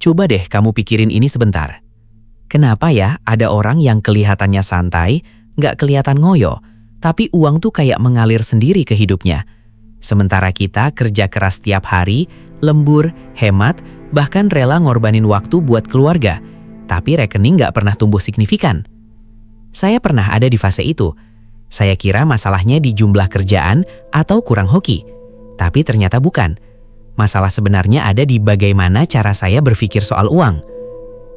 Coba deh kamu pikirin ini sebentar. Kenapa ya ada orang yang kelihatannya santai, nggak kelihatan ngoyo, tapi uang tuh kayak mengalir sendiri ke hidupnya. Sementara kita kerja keras tiap hari, lembur, hemat, bahkan rela ngorbanin waktu buat keluarga, tapi rekening nggak pernah tumbuh signifikan. Saya pernah ada di fase itu. Saya kira masalahnya di jumlah kerjaan atau kurang hoki, tapi ternyata bukan. Masalah sebenarnya ada di bagaimana cara saya berpikir soal uang.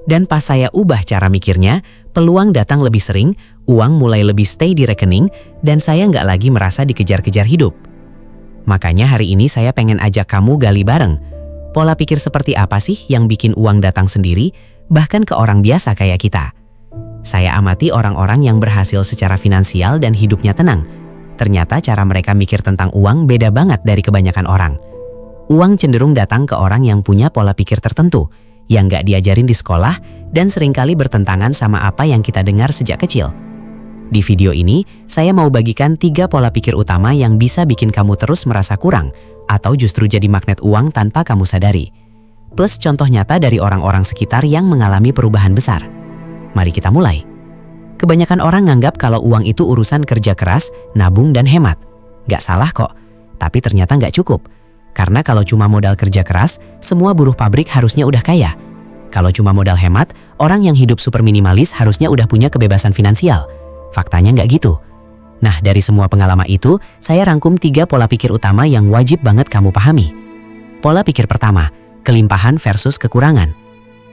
Dan pas saya ubah cara mikirnya, peluang datang lebih sering, uang mulai lebih stay di rekening, dan saya nggak lagi merasa dikejar-kejar hidup. Makanya hari ini saya pengen ajak kamu gali bareng. Pola pikir seperti apa sih yang bikin uang datang sendiri, bahkan ke orang biasa kayak kita? Saya amati orang-orang yang berhasil secara finansial dan hidupnya tenang. Ternyata cara mereka mikir tentang uang beda banget dari kebanyakan orang. Uang cenderung datang ke orang yang punya pola pikir tertentu, yang nggak diajarin di sekolah dan seringkali bertentangan sama apa yang kita dengar sejak kecil. Di video ini, saya mau bagikan 3 pola pikir utama yang bisa bikin kamu terus merasa kurang atau justru jadi magnet uang tanpa kamu sadari. Plus contoh nyata dari orang-orang sekitar yang mengalami perubahan besar. Mari kita mulai. Kebanyakan orang nganggap kalau uang itu urusan kerja keras, nabung dan hemat. Nggak salah kok, tapi ternyata nggak cukup. Karena kalau cuma modal kerja keras, semua buruh pabrik harusnya udah kaya. Kalau cuma modal hemat, orang yang hidup super minimalis harusnya udah punya kebebasan finansial. Faktanya nggak gitu. Nah, dari semua pengalaman itu, saya rangkum 3 pola pikir utama yang wajib banget kamu pahami. Pola pikir pertama, kelimpahan versus kekurangan.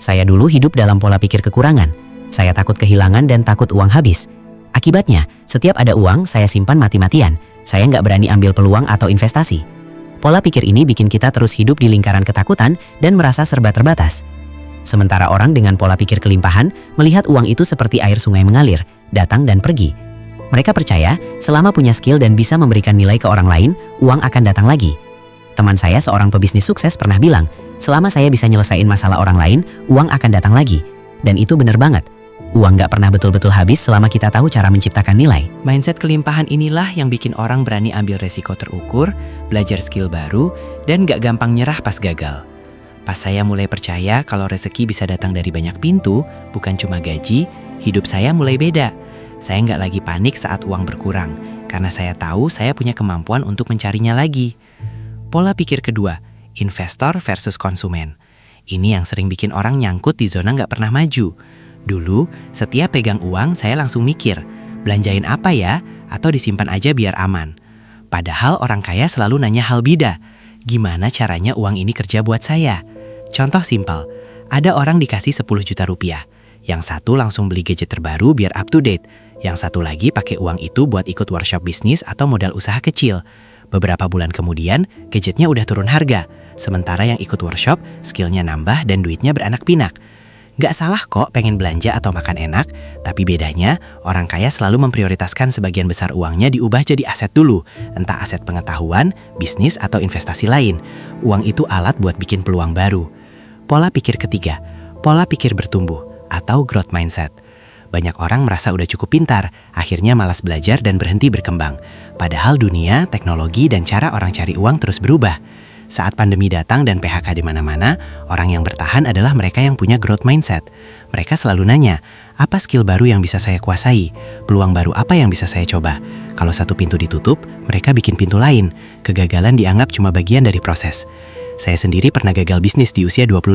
Saya dulu hidup dalam pola pikir kekurangan. Saya takut kehilangan dan takut uang habis. Akibatnya, setiap ada uang, saya simpan mati-matian. Saya nggak berani ambil peluang atau investasi. Pola pikir ini bikin kita terus hidup di lingkaran ketakutan dan merasa serba terbatas. Sementara orang dengan pola pikir kelimpahan melihat uang itu seperti air sungai mengalir, datang dan pergi. Mereka percaya selama punya skill dan bisa memberikan nilai ke orang lain, uang akan datang lagi. Teman saya seorang pebisnis sukses pernah bilang, selama saya bisa nyelesain masalah orang lain, uang akan datang lagi. Dan itu benar banget. Uang nggak pernah betul-betul habis selama kita tahu cara menciptakan nilai. Mindset kelimpahan inilah yang bikin orang berani ambil resiko terukur, belajar skill baru, dan nggak gampang nyerah pas gagal. Pas saya mulai percaya kalau rezeki bisa datang dari banyak pintu, bukan cuma gaji, hidup saya mulai beda. Saya nggak lagi panik saat uang berkurang, karena saya tahu saya punya kemampuan untuk mencarinya lagi. Pola pikir kedua, investor versus konsumen. Ini yang sering bikin orang nyangkut di zona nggak pernah maju. Dulu, setiap pegang uang saya langsung mikir, belanjain apa ya? Atau disimpan aja biar aman. Padahal orang kaya selalu nanya hal beda. Gimana caranya uang ini kerja buat saya? Contoh simpel, ada orang dikasih 10 juta rupiah. Yang satu langsung beli gadget terbaru biar up to date. Yang satu lagi pakai uang itu buat ikut workshop bisnis atau modal usaha kecil. Beberapa bulan kemudian, gadgetnya udah turun harga. Sementara yang ikut workshop, skillnya nambah dan duitnya beranak pinak. Gak salah kok pengen belanja atau makan enak, tapi bedanya orang kaya selalu memprioritaskan sebagian besar uangnya diubah jadi aset dulu, entah aset pengetahuan, bisnis, atau investasi lain. Uang itu alat buat bikin peluang baru. Pola pikir ketiga, pola pikir bertumbuh atau growth mindset. Banyak orang merasa udah cukup pintar, akhirnya malas belajar dan berhenti berkembang. Padahal dunia, teknologi, dan cara orang cari uang terus berubah. Saat pandemi datang dan PHK di mana-mana, orang yang bertahan adalah mereka yang punya growth mindset. Mereka selalu nanya, apa skill baru yang bisa saya kuasai? Peluang baru apa yang bisa saya coba? Kalau satu pintu ditutup, mereka bikin pintu lain. Kegagalan dianggap cuma bagian dari proses. Saya sendiri pernah gagal bisnis di usia 25,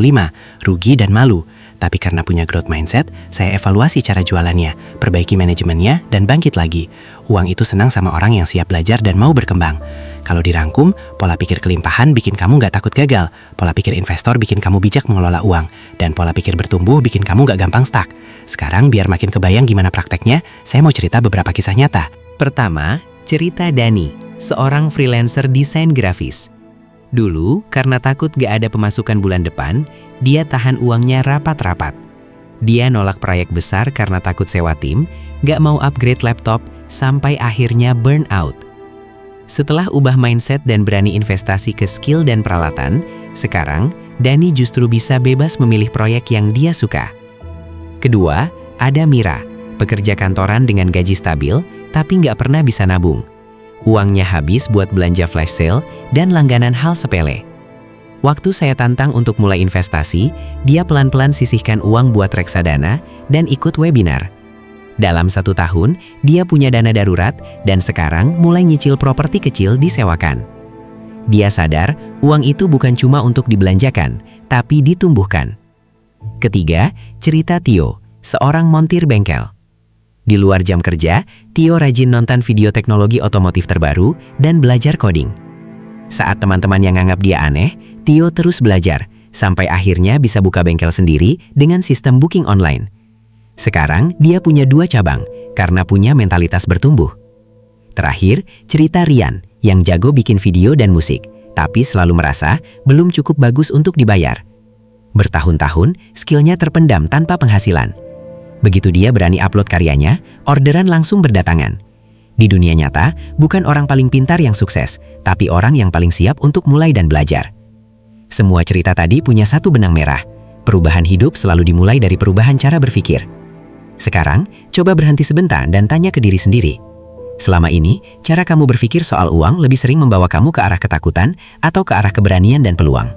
rugi dan malu. Tapi karena punya growth mindset, saya evaluasi cara jualannya, perbaiki manajemennya, dan bangkit lagi. Uang itu senang sama orang yang siap belajar dan mau berkembang. Kalau dirangkum, pola pikir kelimpahan bikin kamu nggak takut gagal, pola pikir investor bikin kamu bijak mengelola uang, dan pola pikir bertumbuh bikin kamu nggak gampang stuck. Sekarang biar makin kebayang gimana prakteknya, saya mau cerita beberapa kisah nyata. Pertama, cerita Dani, seorang freelancer desain grafis. Dulu, karena takut gak ada pemasukan bulan depan, dia tahan uangnya rapat-rapat. Dia nolak proyek besar karena takut sewa tim, gak mau upgrade laptop, sampai akhirnya burn out. Setelah ubah mindset dan berani investasi ke skill dan peralatan, sekarang Dani justru bisa bebas memilih proyek yang dia suka. Kedua, ada Mira, pekerja kantoran dengan gaji stabil, tapi nggak pernah bisa nabung. Uangnya habis buat belanja flash sale dan langganan hal sepele. Waktu saya tantang untuk mulai investasi, dia pelan-pelan sisihkan uang buat reksadana dan ikut webinar. Dalam 1 tahun, dia punya dana darurat dan sekarang mulai nyicil properti kecil disewakan. Dia sadar uang itu bukan cuma untuk dibelanjakan, tapi ditumbuhkan. Ketiga, cerita Tio, seorang montir bengkel. Di luar jam kerja, Tio rajin nonton video teknologi otomotif terbaru dan belajar coding. Saat teman-teman yang nganggap dia aneh, Tio terus belajar, sampai akhirnya bisa buka bengkel sendiri dengan sistem booking online. Sekarang, dia punya 2 cabang, karena punya mentalitas bertumbuh. Terakhir, cerita Rian, yang jago bikin video dan musik, tapi selalu merasa belum cukup bagus untuk dibayar. Bertahun-tahun, skillnya terpendam tanpa penghasilan. Begitu dia berani upload karyanya, orderan langsung berdatangan. Di dunia nyata, bukan orang paling pintar yang sukses, tapi orang yang paling siap untuk mulai dan belajar. Semua cerita tadi punya satu benang merah. Perubahan hidup selalu dimulai dari perubahan cara berpikir. Sekarang, coba berhenti sebentar dan tanya ke diri sendiri. Selama ini, cara kamu berpikir soal uang lebih sering membawa kamu ke arah ketakutan atau ke arah keberanian dan peluang.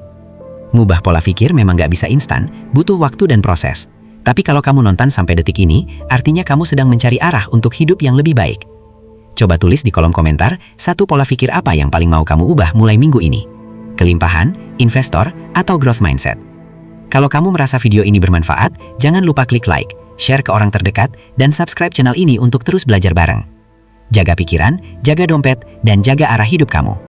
Ngubah pola pikir memang gak bisa instan, butuh waktu dan proses. Tapi kalau kamu nonton sampai detik ini, artinya kamu sedang mencari arah untuk hidup yang lebih baik. Coba tulis di kolom komentar, 1 pola pikir apa yang paling mau kamu ubah mulai minggu ini. Kelimpahan, investor, atau growth mindset. Kalau kamu merasa video ini bermanfaat, jangan lupa klik like, share ke orang terdekat, dan subscribe channel ini untuk terus belajar bareng. Jaga pikiran, jaga dompet, dan jaga arah hidup kamu.